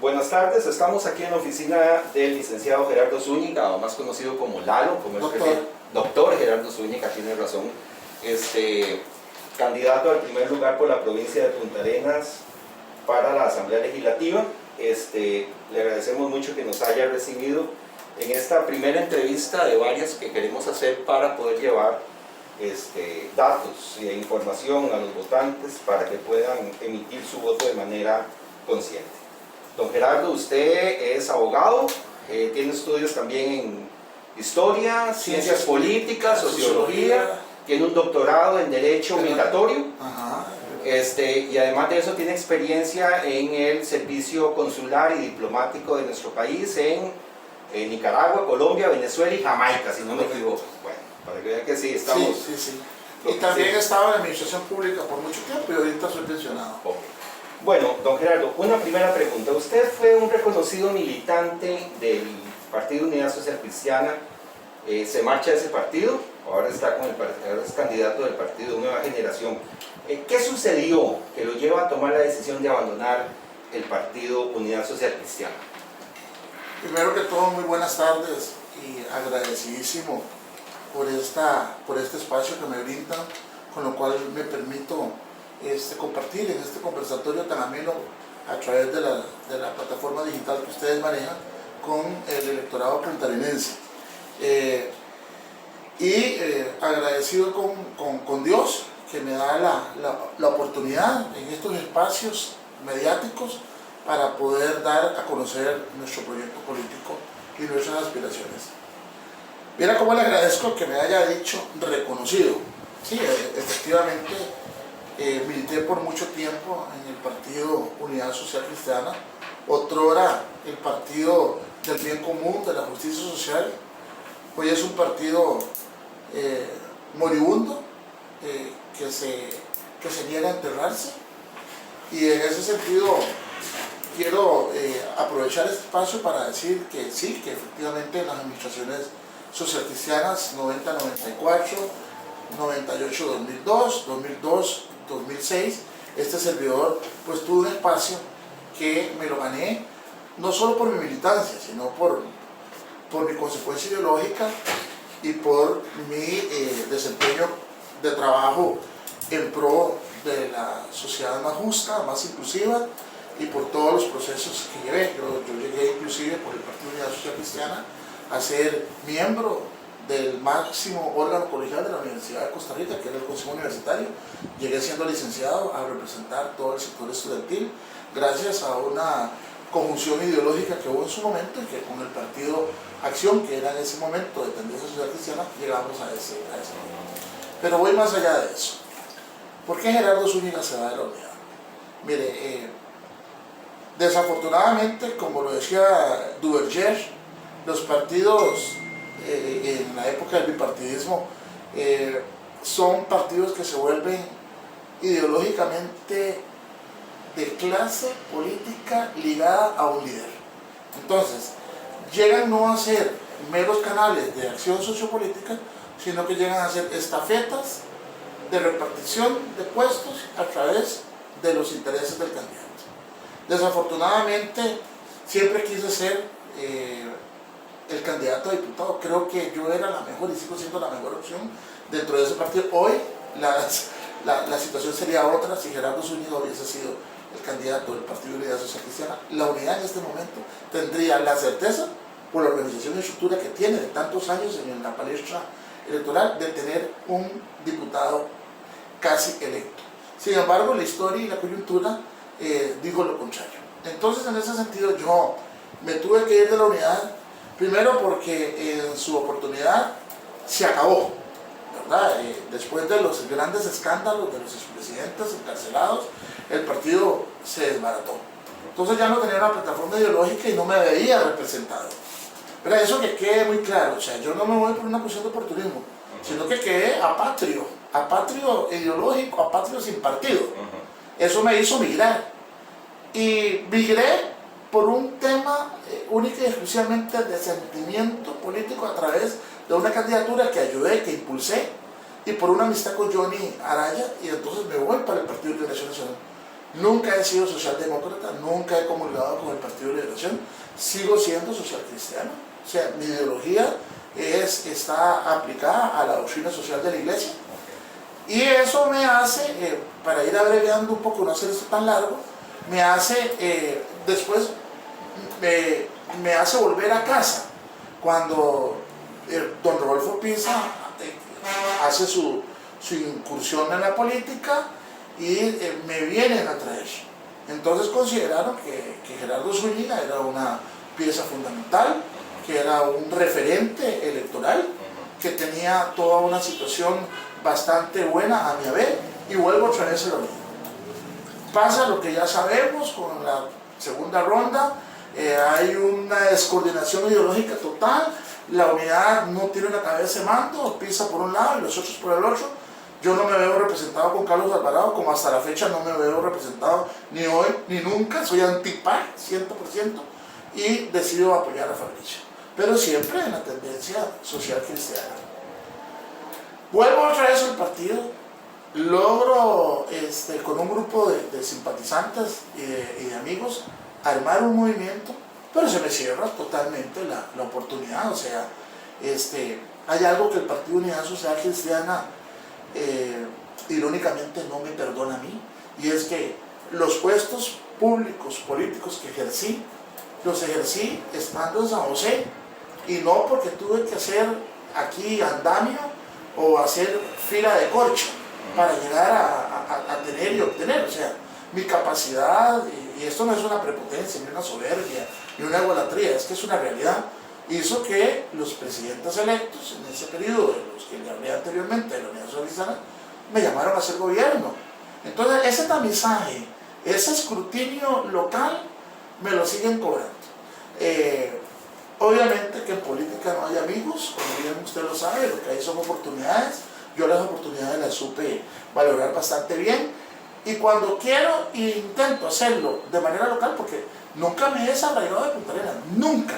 Buenas tardes, estamos aquí en la oficina del licenciado Gerardo Zúñiga, o más conocido como Lalo, como él prefiere. Doctor Gerardo Zúñiga, tiene razón. Candidato al primer lugar por la provincia de Punta Arenas para la Asamblea Legislativa. Le agradecemos mucho que nos haya recibido en esta primera entrevista de varias que queremos hacer para poder llevar datos e información a los votantes para que puedan emitir su voto de manera consciente. Don Gerardo, usted es abogado, tiene estudios también en historia, ciencias políticas, sociología, tiene un doctorado en Derecho Migratorio. Y además de eso tiene experiencia en el servicio consular y diplomático de nuestro país en Nicaragua, Colombia, Venezuela y Jamaica, si no me equivoco. Bueno, para que vean que sí, estamos... Sí. Y también he estado en la administración pública por mucho tiempo y ahorita soy pensionado. Okay. Bueno, don Gerardo, una primera pregunta. Usted fue un reconocido militante del Partido Unidad Social Cristiana. Se marcha de ese partido, ahora está ahora es candidato del partido Nueva Generación. ¿Qué sucedió que lo lleva a tomar la decisión de abandonar el Partido Unidad Social Cristiana? Primero que todo, muy buenas tardes y agradecidísimo por este espacio que me brindan, con lo cual me permito compartir en este conversatorio tan ameno a través de la plataforma digital que ustedes manejan con el electorado puntarenense. Agradecido con Dios que me da la oportunidad en estos espacios mediáticos para poder dar a conocer nuestro proyecto político y nuestras aspiraciones. Mira cómo le agradezco que me haya dicho reconocido. Sí, efectivamente, milité por mucho tiempo en el Partido Unidad Social Cristiana, otrora el Partido del Bien Común, de la Justicia Social. Hoy es un partido moribundo, que se niega a enterrarse, y en ese sentido quiero aprovechar este espacio para decir que sí, que efectivamente en las administraciones socialcristianas 90-94, 98-2002, 2002-2006, este servidor pues tuvo un espacio que me lo gané no solo por mi militancia, sino por mi consecuencia ideológica y por mi desempeño de trabajo en pro de la sociedad más justa, más inclusiva, y por todos los procesos que llevé. Yo llegué inclusive por el Partido Unidad Social Cristiana a ser miembro del máximo órgano colegial de la Universidad de Costa Rica, que era el Consejo Universitario. Llegué siendo licenciado a representar todo el sector estudiantil, gracias a una conjunción ideológica que hubo en su momento y que con el Partido Acción, que era en ese momento de tendencia social cristiana, llegamos a ese momento. Pero voy más allá de eso. ¿Por qué Gerardo Zúñiga se va de la unidad? Mire, desafortunadamente, como lo decía Duverger, los partidos en la época del bipartidismo son partidos que se vuelven ideológicamente de clase política ligada a un líder. Entonces, llegan no a ser meros canales de acción sociopolítica, sino que llegan a ser estafetas de repartición de puestos a través de los intereses del candidato. Desafortunadamente, siempre quise ser el candidato a diputado. Creo que yo era la mejor y sigo siendo la mejor opción dentro de ese partido. Hoy la situación sería otra si Gerardo Zúñiga hubiese sido el candidato del Partido Unidad Social Cristiana. La unidad en este momento tendría la certeza, por la organización y estructura que tiene de tantos años en la palestra electoral, de tener un diputado casi electo. Sin embargo, la historia y la coyuntura dijo lo contrario. Entonces, en ese sentido, yo me tuve que ir de la unidad, primero porque en su oportunidad se acabó, ¿verdad? Después de los grandes escándalos de los expresidentes encarcelados, el partido se desbarató. Entonces ya no tenía una plataforma ideológica y no me veía representado. Pero eso que quede muy claro, o sea, yo no me voy por una cuestión de oportunismo, sino que quedé apatrio ideológico, apatrio sin partido. Eso me hizo migrar. Y migré por un tema único y exclusivamente de sentimiento político a través de una candidatura que ayudé, que impulsé, y por una amistad con Johnny Araya, y entonces me voy para el Partido de Liberación Nacional. Nunca he sido socialdemócrata, nunca he comulgado con el Partido de Liberación, sigo siendo social cristiano. O sea, mi ideología está aplicada a la doctrina social de la Iglesia. Y eso me hace, para ir abreviando un poco, no hacer esto tan largo, me hace, después, me hace volver a casa. Cuando don Rodolfo Pisa hace su incursión en la política y me vienen a traer. Entonces consideraron que Gerardo Zúñiga era una pieza fundamental, que era un referente electoral, que tenía toda una situación bastante buena a mi haber, y vuelvo otra vez a lo mismo. Pasa lo que ya sabemos con la segunda ronda, hay una descoordinación ideológica total, la unidad no tiene una cabeza de mando, Pisa por un lado y los otros por el otro. Yo no me veo representado con Carlos Alvarado, como hasta la fecha no me veo representado ni hoy ni nunca, soy anti-PAC 100% y decido apoyar a Fabricio, pero siempre en la tendencia social cristiana. Vuelvo otra vez al partido, logro con un grupo de simpatizantes y de amigos armar un movimiento, pero se me cierra totalmente la oportunidad. O sea, hay algo que el Partido Unidad Social Cristiana irónicamente no me perdona a mí, y es que los puestos públicos políticos que ejercí, los ejercí estando en San José, y no porque tuve que hacer aquí andamio o hacer fila de corcho para llegar a tener y obtener. O sea, mi capacidad, y esto no es una prepotencia, ni una soberbia, ni una egolatría, es que es una realidad, hizo que los presidentes electos en ese periodo, de los que le hablé anteriormente, de la Unidad Socialista, me llamaron a hacer gobierno. Entonces ese tamizaje, ese escrutinio local, me lo siguen cobrando. Obviamente que en política no hay amigos, como bien usted lo sabe, lo que hay son oportunidades. Yo las oportunidades las supe valorar bastante bien, y cuando quiero e intento hacerlo de manera local, porque nunca me he desarraigado de Punta Arenas, nunca,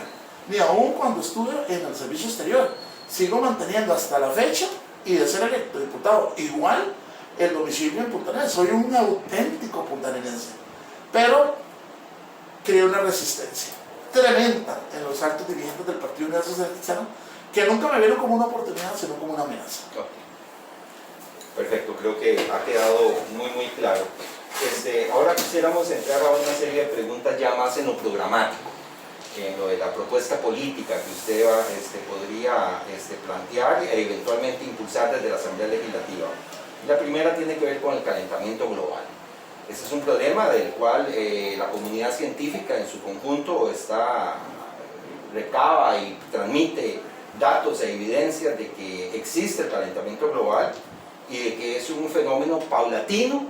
ni aún cuando estuve en el servicio exterior, sigo manteniendo hasta la fecha, y de ser electo diputado igual, el domicilio en Punta Arenas. Soy un auténtico puntarenense, pero creé una resistencia tremenda en los altos dirigentes del Partido Unidad Social Cristiana, que nunca me vieron como una oportunidad, sino como una amenaza. Perfecto, creo que ha quedado muy claro. Ahora quisiéramos entrar a una serie de preguntas ya más en lo programático, en lo de la propuesta política que usted podría plantear e eventualmente impulsar desde la Asamblea Legislativa. La primera tiene que ver con el calentamiento global. Ese es un problema del cual la comunidad científica en su conjunto recaba y transmite datos e evidencias de que existe el calentamiento global y de que es un fenómeno paulatino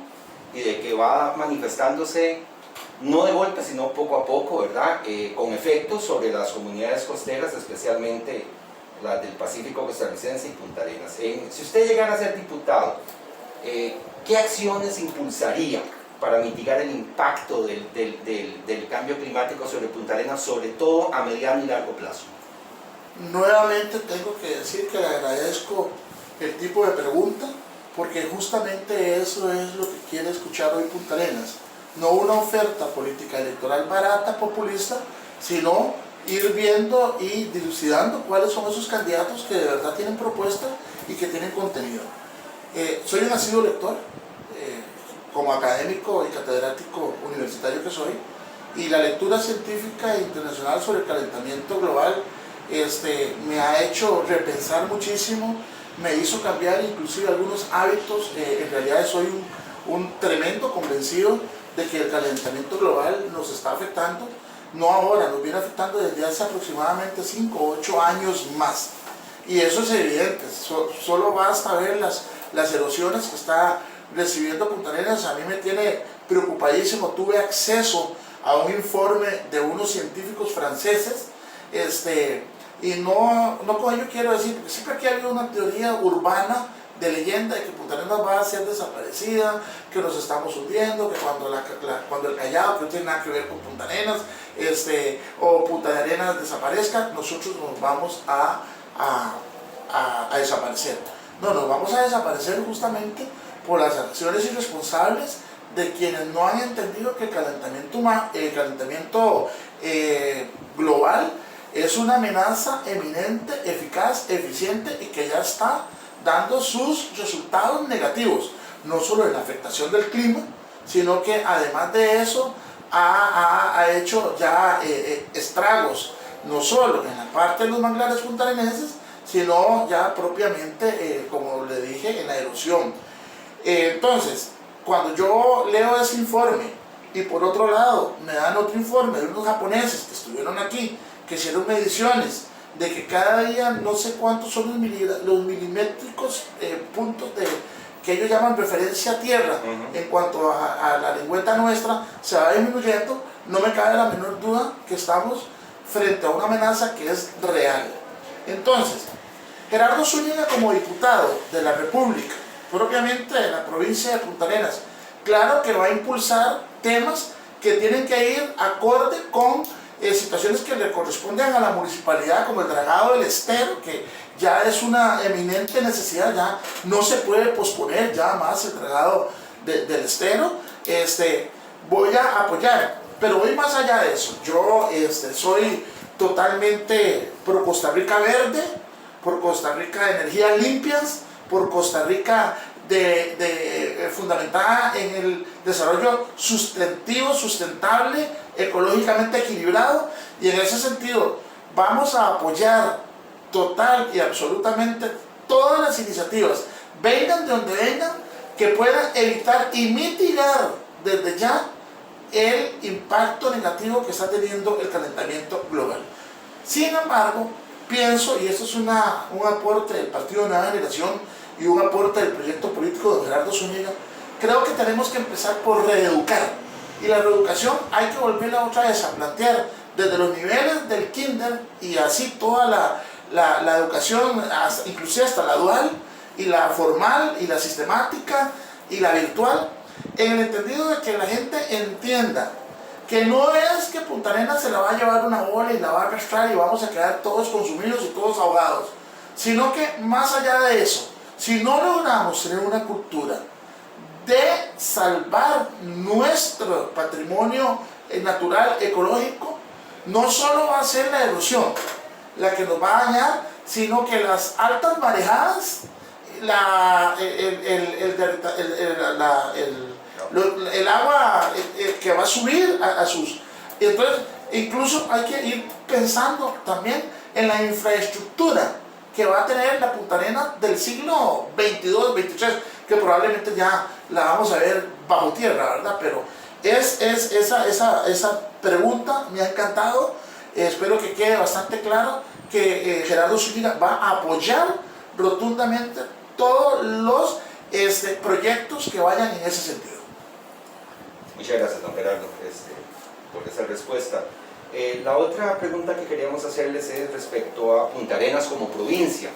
y de que va manifestándose no de golpe, sino poco a poco, ¿verdad? Con efectos sobre las comunidades costeras, especialmente las del Pacífico costarricense y Punta Arenas. Si usted llegara a ser diputado, ¿qué acciones impulsaría para mitigar el impacto del cambio climático sobre Punta Arenas, sobre todo a mediano y largo plazo? Nuevamente tengo que decir que le agradezco el tipo de pregunta, porque justamente eso es lo que quiere escuchar hoy Punta Arenas. No una oferta política electoral barata, populista, sino ir viendo y dilucidando cuáles son esos candidatos que de verdad tienen propuesta y que tienen contenido. Soy un nacido lector, como académico y catedrático universitario que soy, y la lectura científica internacional sobre el calentamiento global me ha hecho repensar muchísimo, me hizo cambiar inclusive algunos hábitos. En realidad soy un tremendo convencido de que el calentamiento global nos está afectando, no ahora, nos viene afectando desde hace aproximadamente 5 o 8 años más. Y eso es evidente, solo basta ver las erosiones que está recibiendo Punta Arenas. A mí me tiene preocupadísimo. Tuve acceso a un informe de unos científicos franceses, y no con ello quiero decir, porque siempre aquí ha habido una teoría urbana de leyenda de que Punta Arenas va a ser desaparecida, que nos estamos hundiendo, que cuando el Callao, que no tiene nada que ver con Punta Arenas, o Punta de Arenas desaparezca, nosotros nos vamos a desaparecer. No, nos vamos a desaparecer justamente por las acciones irresponsables de quienes no han entendido que el calentamiento global es una amenaza eminente, eficaz, eficiente y que ya está dando sus resultados negativos, no solo en la afectación del clima, sino que además de eso ha hecho ya estragos, no solo en la parte de los manglares puntarenenses, sino ya propiamente, como le dije, en la erosión. Entonces, cuando yo leo ese informe y por otro lado me dan otro informe de unos japoneses que estuvieron aquí, que hicieron mediciones de que cada día no sé cuántos son los milimétricos puntos que ellos llaman referencia a tierra, en cuanto a la lengüeta nuestra se va disminuyendo, no me cabe la menor duda que estamos frente a una amenaza que es real. Entonces, Gerardo Zúñiga, como diputado de la República, propiamente de la provincia de Punta Arenas, claro que va a impulsar temas que tienen que ir acorde con situaciones que le corresponden a la municipalidad, como el dragado del estero, que ya es una eminente necesidad, ya no se puede posponer ya más el dragado del estero. Voy a apoyar, pero voy más allá de eso. Yo soy totalmente pro Costa Rica verde, por Costa Rica de energías limpias, por Costa Rica fundamentada en el desarrollo sustentativo, sustentable, ecológicamente equilibrado, y en ese sentido vamos a apoyar total y absolutamente todas las iniciativas, vengan de donde vengan, que puedan evitar y mitigar desde ya el impacto negativo que está teniendo el calentamiento global. Sin embargo, pienso, y esto es un aporte del Partido de Nueva Generación y un aporte del proyecto político de Gerardo Zúñiga, creo que tenemos que empezar por reeducar. Y la reeducación hay que volverla otra vez a plantear desde los niveles del kinder y así toda la educación, inclusive hasta la dual, y la formal, y la sistemática, y la virtual, en el entendido de que la gente entienda que no es que Punta Arenas se la va a llevar una bola y la va a arrastrar y vamos a quedar todos consumidos y todos ahogados, sino que más allá de eso, si no logramos tener una cultura de salvar nuestro patrimonio natural, ecológico, no solo va a ser la erosión la que nos va a dañar, sino que las altas marejadas, el agua que va a subir a sus... Entonces, incluso hay que ir pensando también en la infraestructura que va a tener la Punta Arenas del siglo 22, 23, que probablemente ya la vamos a ver bajo tierra, ¿verdad? Pero esa pregunta me ha encantado. Espero que quede bastante claro que Gerardo Zúñiga va a apoyar rotundamente todos los proyectos que vayan en ese sentido. Muchas gracias, don Gerardo, por esa respuesta. La otra pregunta que queríamos hacerles es respecto a Punta Arenas como provincia.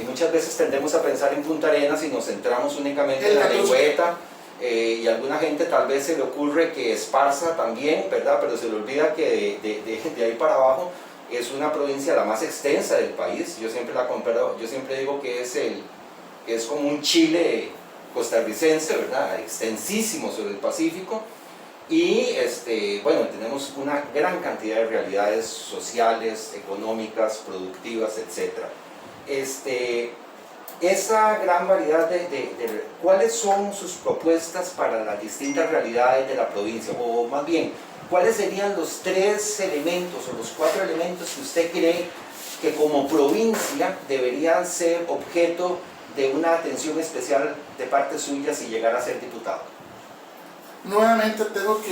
Muchas veces tendemos a pensar en Punta Arenas y nos centramos únicamente en la lengüeta, y a alguna gente tal vez se le ocurre que Esparza también, ¿verdad? Pero se le olvida que de ahí para abajo es una provincia la más extensa del país. Yo siempre la comparo, yo siempre digo que es como un Chile costarricense, ¿verdad? Extensísimo sobre el Pacífico. Y bueno, tenemos una gran cantidad de realidades sociales, económicas, productivas, etc. Esa gran variedad ¿cuáles son sus propuestas para las distintas realidades de la provincia? O más bien, ¿cuáles serían los 3 elementos o los 4 elementos que usted cree que como provincia deberían ser objeto de una atención especial de parte suya si llegara a ser diputado? Nuevamente tengo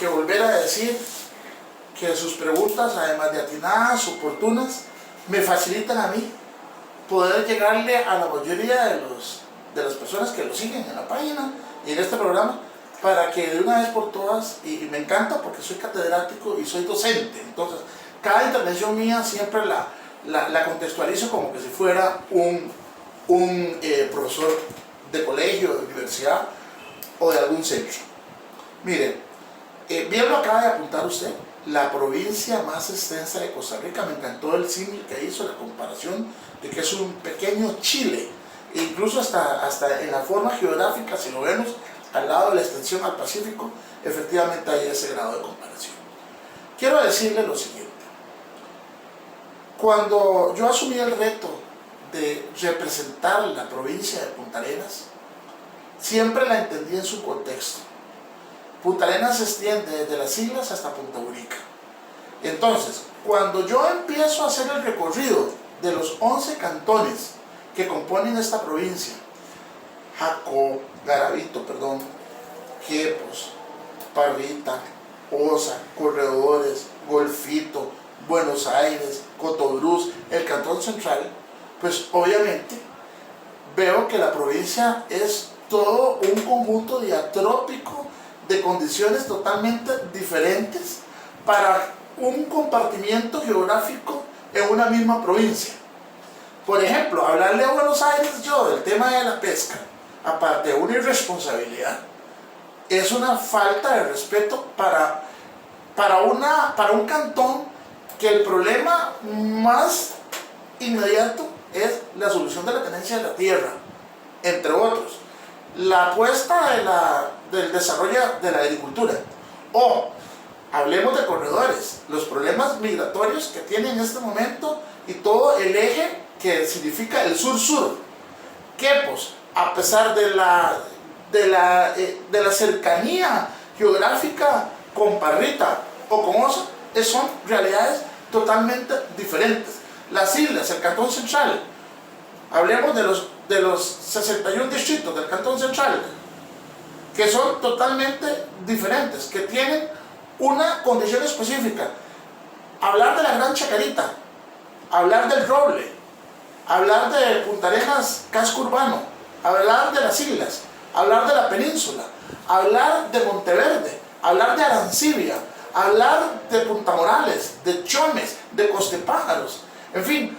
que volver a decir que sus preguntas, además de atinadas, oportunas, me facilitan a mí poder llegarle a la mayoría de las personas que lo siguen en la página y en este programa, para que de una vez por todas, y me encanta porque soy catedrático y soy docente, entonces cada intervención mía siempre la contextualizo como que si fuera un profesor de colegio, de universidad o de algún centro. Miren, bien lo acaba de apuntar usted, la provincia más extensa de Costa Rica. Me encantó el símil que hizo, la comparación de que es un pequeño Chile, e incluso hasta en la forma geográfica, si lo vemos al lado de la extensión al Pacífico, efectivamente hay ese grado de comparación. Quiero decirle lo siguiente. Cuando yo asumí el reto de representar la provincia de Punta Arenas, siempre la entendí en su contexto. Punta Arenas se extiende desde las islas hasta Punta Urica. Entonces, cuando yo empiezo a hacer el recorrido de los 11 cantones que componen esta provincia, Quepos, Parrita, Osa, Corredores, Golfito, Buenos Aires, Cotobruz, el Cantón Central, pues obviamente veo que la provincia es todo un conjunto diatrópico de condiciones totalmente diferentes para un compartimiento geográfico en una misma provincia. Por ejemplo, hablarle a Buenos Aires yo del tema de la pesca, aparte de una irresponsabilidad, es una falta de respeto para un cantón que el problema más inmediato es la solución de la tenencia de la tierra, entre otros. La apuesta del desarrollo de la agricultura. O hablemos de corredores, los problemas migratorios que tiene en este momento y todo el eje que significa el sur-sur. Quepos, a pesar de la cercanía geográfica con Parrita o con Osa, son realidades totalmente diferentes. Las islas, el Cantón Central, hablemos de los 61 distritos del Cantón Central, que son totalmente diferentes, que tienen una condición específica. Hablar de la Gran Chacarita, hablar del Roble, hablar de Punta Arenas, casco urbano, hablar de las islas, hablar de la península, hablar de Monteverde, hablar de Arancibia, hablar de Punta Morales, de Chones, de Costepájaros, en fin,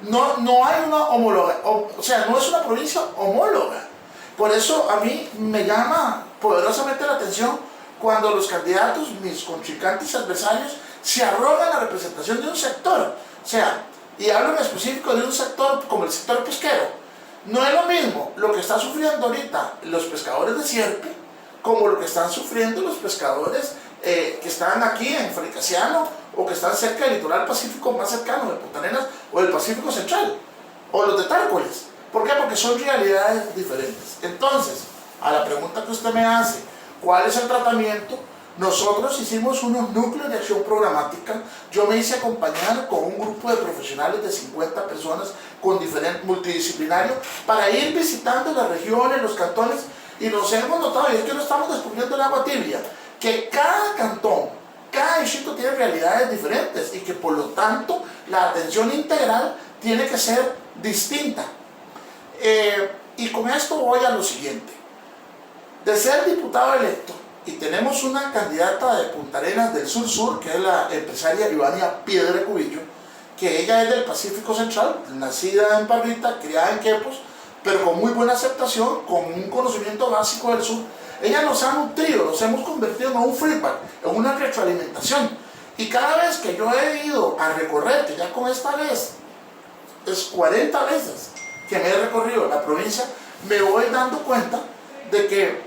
no hay una homóloga, o sea, no es una provincia homóloga. Por eso a mí me llama poderosamente la atención cuando los candidatos, mis contrincantes y adversarios, se arrogan la representación de un sector. O sea, y hablo en específico de un sector como el sector pesquero. No es lo mismo lo que están sufriendo ahorita los pescadores de Sierpe como lo que están sufriendo los pescadores que están aquí en Fricasiano o que están cerca del litoral pacífico más cercano de Punta Arenas o del Pacífico Central o los de Tárcoles. ¿Por qué? Porque son realidades diferentes. Entonces, a la pregunta que usted me hace, ¿cuál es el tratamiento? Nosotros hicimos unos núcleos de acción programática. Yo me hice acompañar con un grupo de profesionales de 50 personas con multidisciplinario para ir visitando las regiones, los cantones, y nos hemos notado, y es que no estamos descubriendo el agua tibia, que cada cantón, cada distrito tiene realidades diferentes y que por lo tanto la atención integral tiene que ser distinta. Y con esto voy a lo siguiente. De ser diputado electo, y tenemos una candidata de Punta Arenas del sur-sur, que es la empresaria Ivania Piedra Cubillo, que ella es del Pacífico Central, nacida en Parrita, criada en Quepos, pero con muy buena aceptación, con un conocimiento básico del sur. Ella nos ha nutrido, nos hemos convertido en un feedback, en una retroalimentación. Y cada vez que yo he ido a recorrer, que ya con esta vez es 40 veces que me he recorrido la provincia, me voy dando cuenta de que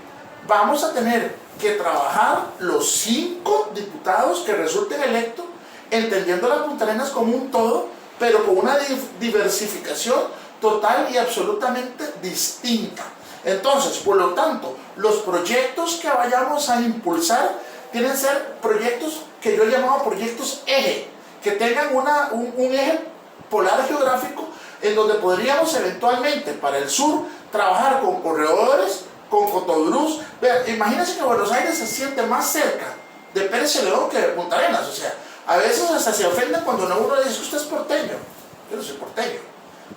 vamos a tener que trabajar los 5 diputados que resulten electos, entendiendo las Punta Arenas como un todo, pero con una diversificación total y absolutamente distinta. Entonces, por lo tanto, los proyectos que vayamos a impulsar tienen que ser proyectos que yo he llamado proyectos eje, que tengan un eje polar geográfico en donde podríamos eventualmente para el sur trabajar con corredores, con Cotobruz. Vean, imagínense que Buenos Aires se siente más cerca de Pérez Celedón que de Punta Arenas. O sea, a veces hasta se ofenden cuando uno le dice que usted es porteño. Yo no soy porteño.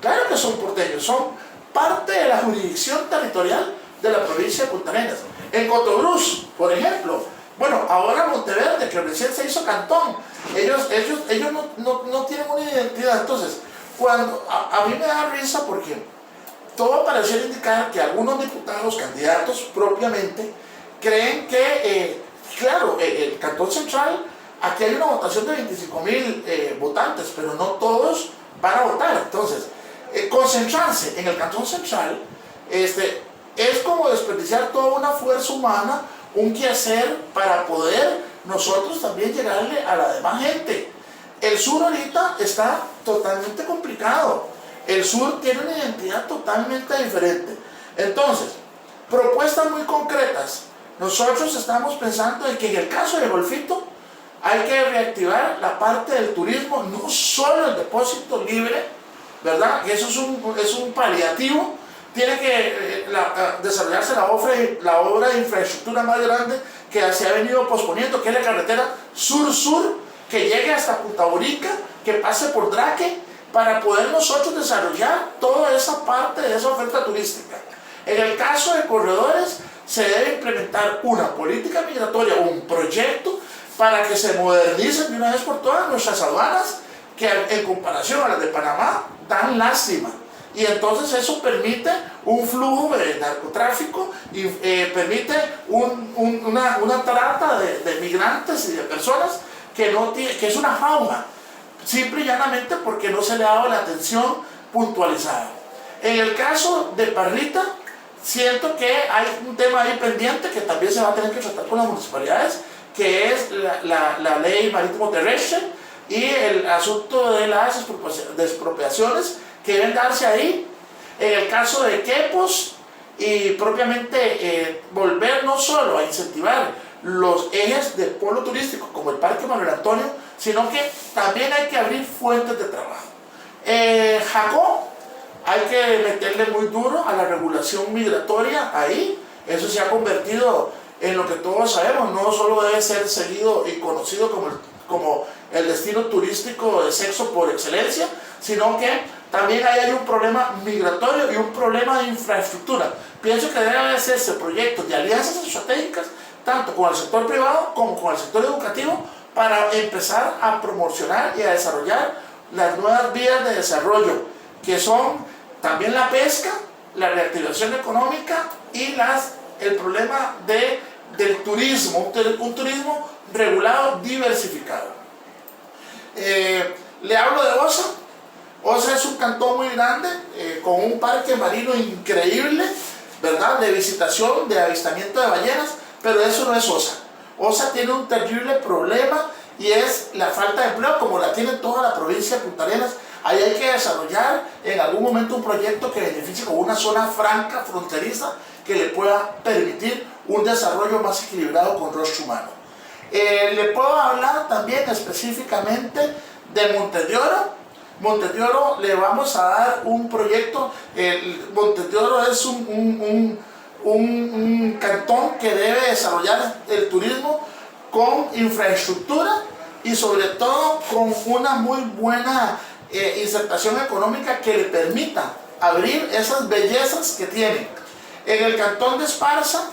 Claro que son porteños, son parte de la jurisdicción territorial de la provincia de Punta Arenas. En Cotobruz, por ejemplo, bueno, ahora Monteverde, que recién se hizo cantón, ellos no tienen una identidad. Entonces, a mí me da risa porque todo pareciera indicar que algunos diputados, candidatos propiamente, creen que, claro, el Cantón Central, aquí hay una votación de 25.000 votantes, pero no todos van a votar. Entonces, concentrarse en el Cantón Central, es como desperdiciar toda una fuerza humana, un quehacer para poder nosotros también llegarle a la demás gente. El sur ahorita está totalmente complicado. El sur tiene una identidad totalmente diferente. Entonces, propuestas muy concretas. Nosotros estamos pensando en que en el caso de Golfito hay que reactivar la parte del turismo, no solo el depósito libre, ¿verdad? Que eso es un paliativo. Tiene que desarrollarse la obra de infraestructura más grande que se ha venido posponiendo, que es la carretera sur-sur, que llegue hasta Punta Borica, que pase por Draque, para poder nosotros desarrollar toda esa parte de esa oferta turística. En el caso de corredores, se debe implementar una política migratoria, un proyecto para que se modernicen de una vez por todas nuestras aduanas, que en comparación a las de Panamá dan lástima. Y entonces eso permite un flujo de narcotráfico y permite una trata de migrantes y de personas que es una fauna, simple y llanamente porque no se le ha dado la atención puntualizada. En el caso de Parrita, siento que hay un tema ahí pendiente que también se va a tener que tratar con las municipalidades, que es la ley marítimo terrestre y el asunto de las expropiaciones que deben darse ahí. En el caso de Quepos, y propiamente volver no solo a incentivar los ejes del polo turístico como el Parque Manuel Antonio, sino que también hay que abrir fuentes de trabajo. Jacó, hay que meterle muy duro a la regulación migratoria ahí. Eso se ha convertido en lo que todos sabemos, no solo debe ser seguido y conocido como el destino turístico de sexo por excelencia, sino que también ahí hay un problema migratorio y un problema de infraestructura. Pienso que debe hacerse proyectos de alianzas estratégicas, tanto con el sector privado como con el sector educativo, para empezar a promocionar y a desarrollar las nuevas vías de desarrollo, que son también la pesca, la reactivación económica y el problema del turismo, un turismo regulado, diversificado. Le hablo de Osa. Osa es un cantón muy grande, con un parque marino increíble, ¿verdad? De visitación, de avistamiento de ballenas, pero eso no es Osa. Osa tiene un terrible problema y es la falta de empleo, como la tiene toda la provincia de Punta Arenas. Ahí hay que desarrollar en algún momento un proyecto que beneficie con una zona franca, fronteriza, que le pueda permitir un desarrollo más equilibrado con rostro humano. Le puedo hablar también específicamente de Montes de Oro. Montes de Oro le vamos a dar un proyecto. Montes de Oro es un cantón que debe desarrollar el turismo con infraestructura y sobre todo con una muy buena insertación económica que le permita abrir esas bellezas que tiene. En el cantón de Esparza,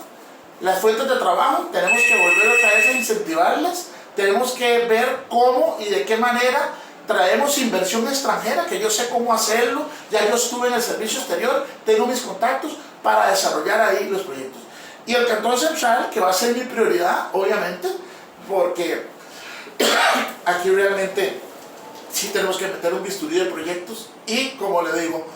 las fuentes de trabajo tenemos que volver otra vez a incentivarlas, tenemos que ver cómo y de qué manera traemos inversión extranjera, que yo sé cómo hacerlo, ya yo estuve en el servicio exterior, tengo mis contactos para desarrollar ahí los proyectos. Y el Cantón Central, que va a ser mi prioridad, obviamente, porque aquí realmente sí tenemos que meter un bisturí de proyectos y, como le digo,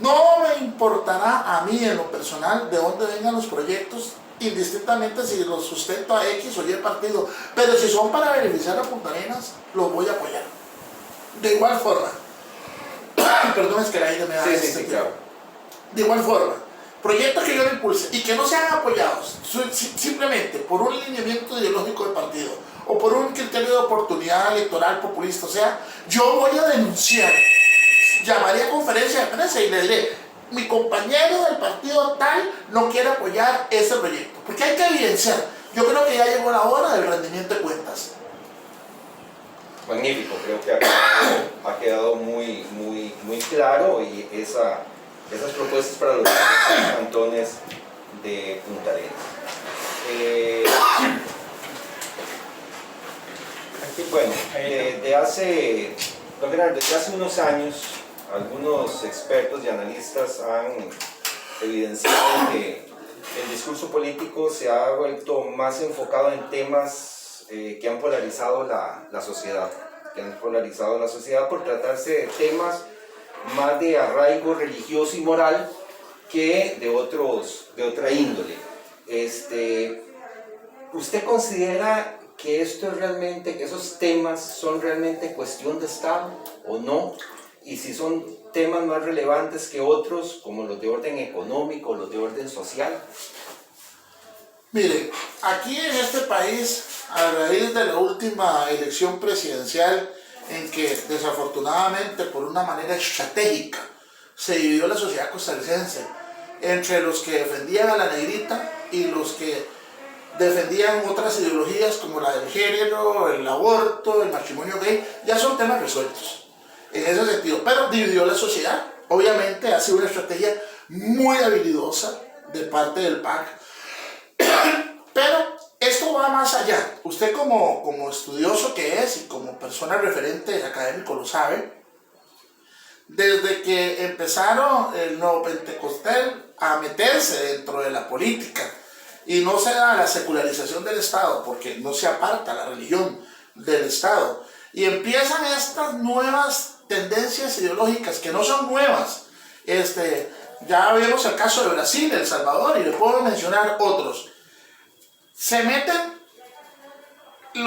no me importará a mí en lo personal de dónde vengan los proyectos, indistintamente si los sustento a X o Y partido, pero si son para beneficiar a Punta Arenas, los voy a apoyar. De igual forma, perdón, es que la gente me da claro. De igual forma, proyectos que yo le impulse y que no sean apoyados simplemente por un lineamiento ideológico de partido o por un criterio de oportunidad electoral populista, o sea, yo voy a denunciar, llamaré a conferencia de prensa y le diré: mi compañero del partido tal no quiere apoyar ese proyecto, porque hay que evidenciar. Yo creo que ya llegó la hora del rendimiento de cuentas. Magnífico, creo que ha quedado muy claro, y esas propuestas para los cantones de Punta Arenas. Bueno, desde hace unos años, algunos expertos y analistas han evidenciado que el discurso político se ha vuelto más enfocado en temas que han polarizado la sociedad, por tratarse de temas más de arraigo religioso y moral, que de otra índole. ¿Usted considera que que esos temas son realmente cuestión de Estado o no? Y si son temas más relevantes que otros, como los de orden económico, los de orden social. Mire, aquí en este país, a raíz de la última elección presidencial, en que desafortunadamente por una manera estratégica se dividió la sociedad costarricense entre los que defendían a la negrita y los que defendían otras ideologías como la del género, el aborto, el matrimonio gay, ya son temas resueltos en ese sentido, pero dividió la sociedad. Obviamente ha sido una estrategia muy habilidosa de parte del PAC, pero esto va más allá. Usted como estudioso que es y como persona referente académico lo sabe. Desde que empezaron el nuevo Pentecostal a meterse dentro de la política y no se da la secularización del Estado, porque no se aparta la religión del Estado, y empiezan estas nuevas tendencias ideológicas que no son nuevas. Ya vemos el caso de Brasil, El Salvador, y le puedo mencionar otros. Se meten y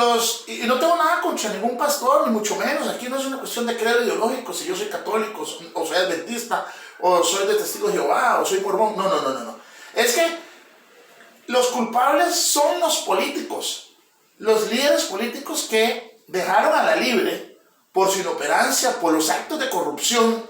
no tengo nada contra ningún pastor, ni mucho menos. Aquí no es una cuestión de credo ideológico, si yo soy católico, o soy adventista, o soy de Testigo de Jehová, o soy mormón. No. Es que los culpables son los políticos, los líderes políticos que dejaron a la libre, por su inoperancia, por los actos de corrupción,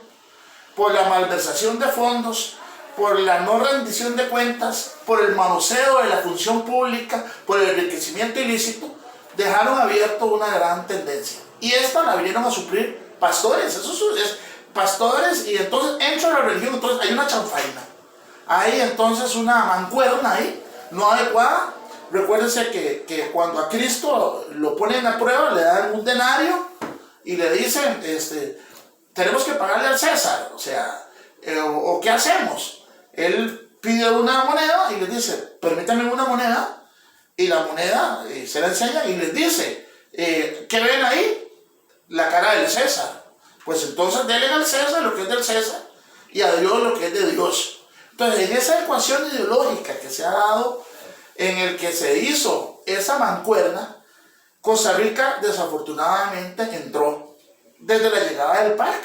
por la malversación de fondos, por la no rendición de cuentas, por el manoseo de la función pública, por el enriquecimiento ilícito, dejaron abierto una gran tendencia. Y esta la vinieron a suplir pastores, pastores, y entonces entra la religión, entonces hay una chanfaina. Hay entonces una mancuerna ahí, no adecuada. Recuérdense que cuando a Cristo lo ponen a prueba, le dan un denario y le dicen, tenemos que pagarle al César, o ¿qué hacemos? Él pide una moneda y les dice, permítanme una moneda, y la moneda se la enseña y les dice, ¿qué ven ahí? La cara del César. Pues entonces denle al César lo que es del César y a Dios lo que es de Dios. Entonces, en esa ecuación ideológica que se ha dado, en el que se hizo esa mancuerna, Costa Rica desafortunadamente entró desde la llegada del PAC.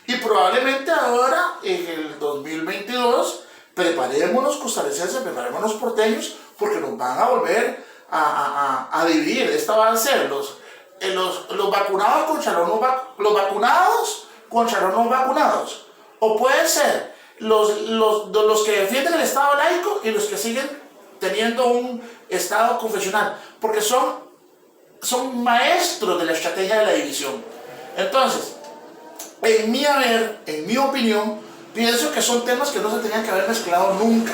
Y probablemente ahora, en el 2022, preparémonos costarricenses, preparémonos porteños, porque nos van a volver a dividir. Esta van a ser los vacunados contra los vacunados contra los no vacunados. O puede ser los que defienden el Estado laico y los que siguen teniendo un Estado confesional, porque son maestros de la estrategia de la división. Entonces, en mi opinión, pienso que son temas que no se tenían que haber mezclado nunca,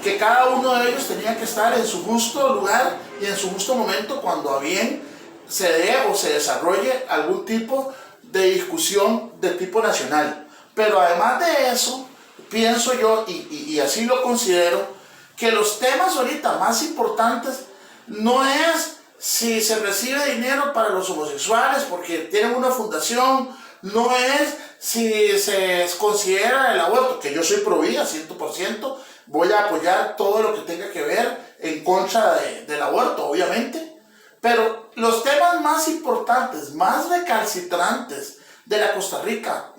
que cada uno de ellos tenía que estar en su justo lugar y en su justo momento cuando a bien se dé o se desarrolle algún tipo de discusión de tipo nacional. Pero además de eso, pienso yo, y así lo considero, que los temas ahorita más importantes no es si se recibe dinero para los homosexuales porque tienen una fundación, no es si se considera el aborto, que yo soy pro vida 100%, voy a apoyar todo lo que tenga que ver en contra del aborto, obviamente, pero los temas más importantes, más recalcitrantes de la Costa Rica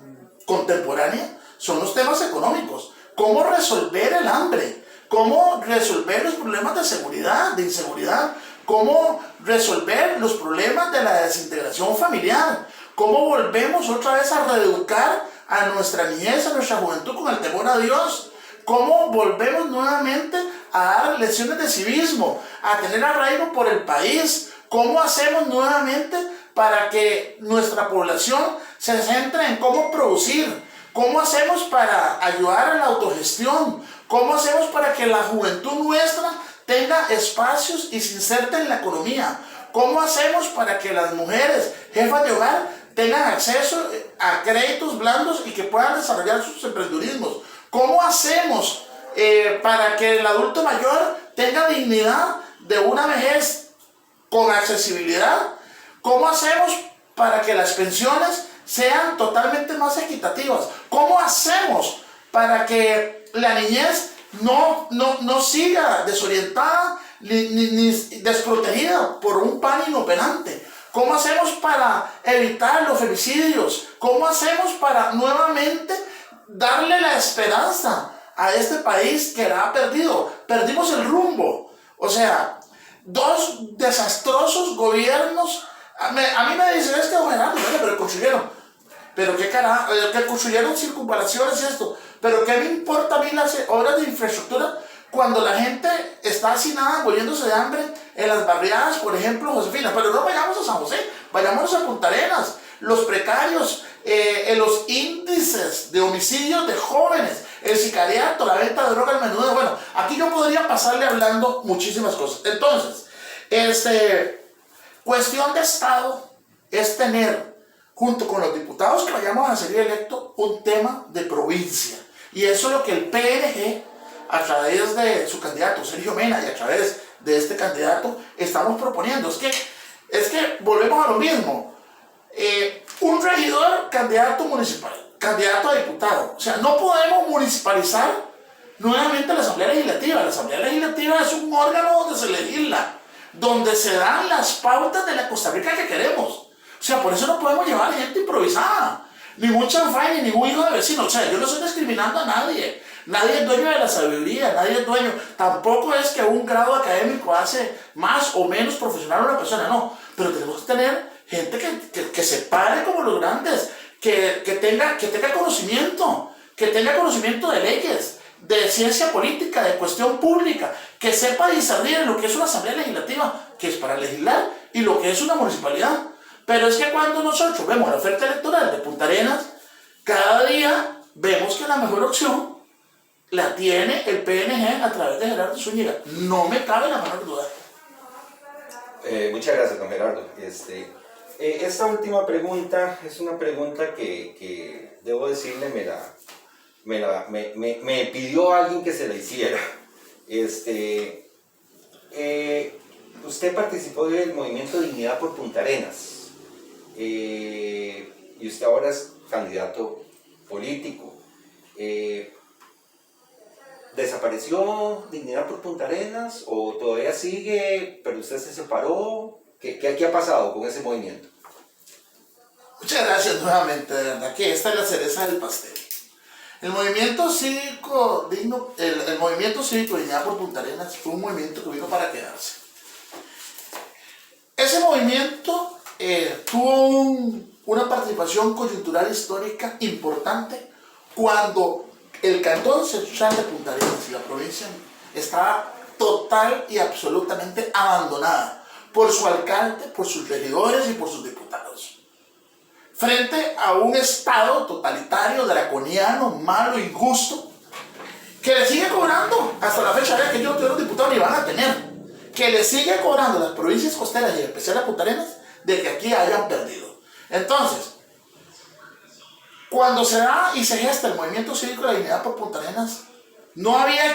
contemporánea son los temas económicos. ¿Cómo resolver el hambre? ¿Cómo resolver los problemas de seguridad, de inseguridad? ¿Cómo resolver los problemas de la desintegración familiar? ¿Cómo volvemos otra vez a reeducar a nuestra niñez, a nuestra juventud con el temor a Dios? ¿Cómo volvemos nuevamente a dar lecciones de civismo, a tener arraigo por el país? ¿Cómo hacemos nuevamente para que nuestra población se centre en cómo producir? ¿Cómo hacemos para ayudar a la autogestión? ¿Cómo hacemos para que la juventud nuestra tenga espacios y se inserte en la economía? ¿Cómo hacemos para que las mujeres jefas de hogar tengan acceso a créditos blandos y que puedan desarrollar sus emprendedurismos? ¿Cómo hacemos para que el adulto mayor tenga dignidad de una vejez con accesibilidad? ¿Cómo hacemos para que las pensiones sean totalmente más equitativas? ¿Cómo hacemos para que la niñez no siga desorientada ni desprotegida por un pan inoperante? ¿Cómo hacemos para evitar los femicidios? ¿Cómo hacemos para nuevamente darle la esperanza a este país que la ha perdido? Perdimos el rumbo. O sea, dos desastrosos gobiernos. A mí me dicen, es que don Gerardo, pero construyeron. Pero qué carajo, que construyeron circunvalaciones y esto. Pero qué me importa a mí las obras de infraestructura cuando la gente está hacinada, muriéndose de hambre en las barriadas, por ejemplo, Josefina. Pero no vayamos a San José, vayámonos a Punta Arenas. Los precarios, los índices de homicidios de jóvenes, el sicariato, la venta de droga al menudeo. Bueno, aquí yo podría pasarle hablando muchísimas cosas. Entonces, cuestión de Estado es tener, junto con los diputados que vayamos a ser electos, un tema de provincia. Y eso es lo que el PNG, a través de su candidato Sergio Mena y a través de este candidato, estamos proponiendo. Es que volvemos a lo mismo. Un regidor, candidato municipal, candidato a diputado. O sea, no podemos municipalizar nuevamente la Asamblea Legislativa. La Asamblea Legislativa es un órgano donde se legisla, donde se dan las pautas de la Costa Rica que queremos. O sea, por eso no podemos llevar gente improvisada, ningún chanfán, ni ningún hijo de vecino. O sea, yo no estoy discriminando a nadie. Nadie es dueño de la sabiduría, nadie es dueño. Tampoco es que un grado académico hace más o menos profesional a una persona, no. Pero tenemos que tener gente que se pare como los grandes, que tenga conocimiento, de leyes, de ciencia política, de cuestión pública, que sepa discernir lo que es una asamblea legislativa, que es para legislar, y lo que es una municipalidad. Pero es que cuando nosotros vemos la oferta electoral de Punta Arenas, cada día vemos que la mejor opción la tiene el PNG a través de Gerardo Zúñiga. No me cabe la menor duda. Muchas gracias, don Gerardo. Esta última pregunta es una pregunta que debo decirle, me pidió alguien que se la hiciera. Usted participó del movimiento Dignidad por Punta Arenas. Y usted ahora es candidato político. ¿Desapareció Dignidad por Punta Arenas o todavía sigue, pero usted se separó? ¿Qué ha pasado con ese movimiento? Muchas gracias nuevamente, de verdad que esta es la cereza del pastel. El movimiento cívico el movimiento cívico Dignidad por Punta Arenas fue un movimiento que vino para quedarse. Ese movimiento tuvo una participación coyuntural histórica importante cuando el cantón central de Punta Arenas y la provincia estaba total y absolutamente abandonada por su alcalde, por sus regidores y por sus diputados. Frente a un estado totalitario, draconiano, malo, injusto, que le sigue cobrando hasta la fecha de que ellos no diputados ni van a tener, que le sigue cobrando a las provincias costeras y en especial a Punta Arenas de que aquí hayan perdido. Entonces, cuando se da y se gesta el movimiento cívico de la Dignidad por Punta Arenas, no había